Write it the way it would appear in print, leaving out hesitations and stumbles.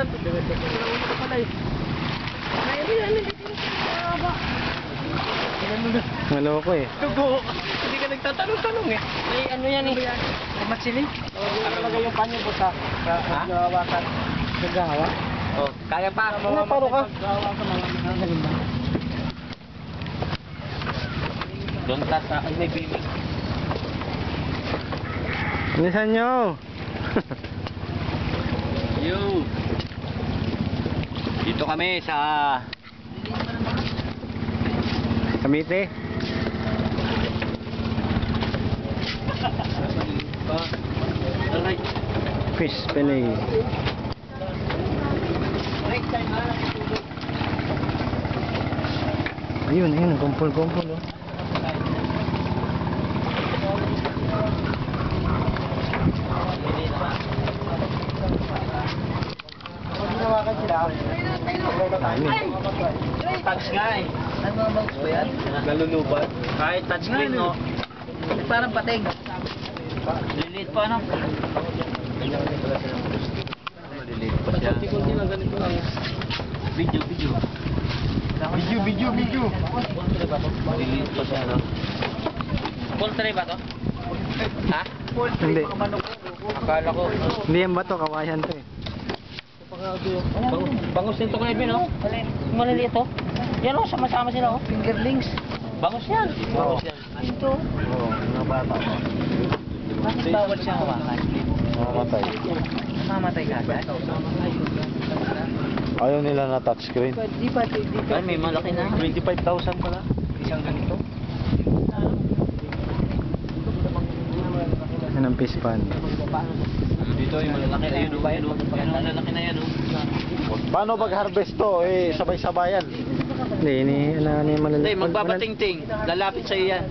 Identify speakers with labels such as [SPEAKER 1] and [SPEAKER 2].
[SPEAKER 1] yan. Wala ka pala eh.
[SPEAKER 2] Maloko eh.
[SPEAKER 1] Dugo. Hindi ka nagtatanong-tanong eh. May ano yan eh. Matsili? Ano talaga yung panyo po sa gawakan?
[SPEAKER 2] Nagawa?
[SPEAKER 1] Oh, kaya pa.
[SPEAKER 2] Paro ka?
[SPEAKER 1] Doon ka sa may bimig.
[SPEAKER 2] Nisan nyo?
[SPEAKER 1] Yo. Dito kami sa
[SPEAKER 2] Kamite?
[SPEAKER 1] Alright.
[SPEAKER 2] Fish fillet. Ayun, ayun, kumpul-kumpul oh.
[SPEAKER 1] Touch nga eh. Ano mga bangs ba yan? Nalulubat. Kahit touch screen no. Parang patig. Lilit pa no? Lilit pa siya. Kunti lang ganito lang. Video.
[SPEAKER 2] Video.
[SPEAKER 1] Lilit pa siya no. Poultry ba to? Ha?
[SPEAKER 2] Hindi.
[SPEAKER 1] Akala ko.
[SPEAKER 2] Hindi yan ba to? Kawayan to eh.
[SPEAKER 1] Bangus nito kay Ben, no? Maliliit to. Yan oh, sama-sama sila oh. Fingerlings. Bangus yan. Bangus yan. Ito.
[SPEAKER 2] Oo, mga bata.
[SPEAKER 1] Bakit bawal siya hawakan?
[SPEAKER 2] Mamatay.
[SPEAKER 1] Mamatay ka agad?
[SPEAKER 2] Ayaw nila na touchscreen.
[SPEAKER 1] Di ba? Ay, may malaki na.
[SPEAKER 2] 25,000 pala.
[SPEAKER 1] Isang ganito.
[SPEAKER 2] Yan ang fish pan.
[SPEAKER 1] Dito yung malalaki na yun. Ayun oh. Yan ang malalaki na yan oh.
[SPEAKER 2] Paano pag-harvest to? Eh, sabay-sabayan. Hindi, ini malalaki.
[SPEAKER 1] Hindi, magbabating-ting. Lalapit sa iyo yan.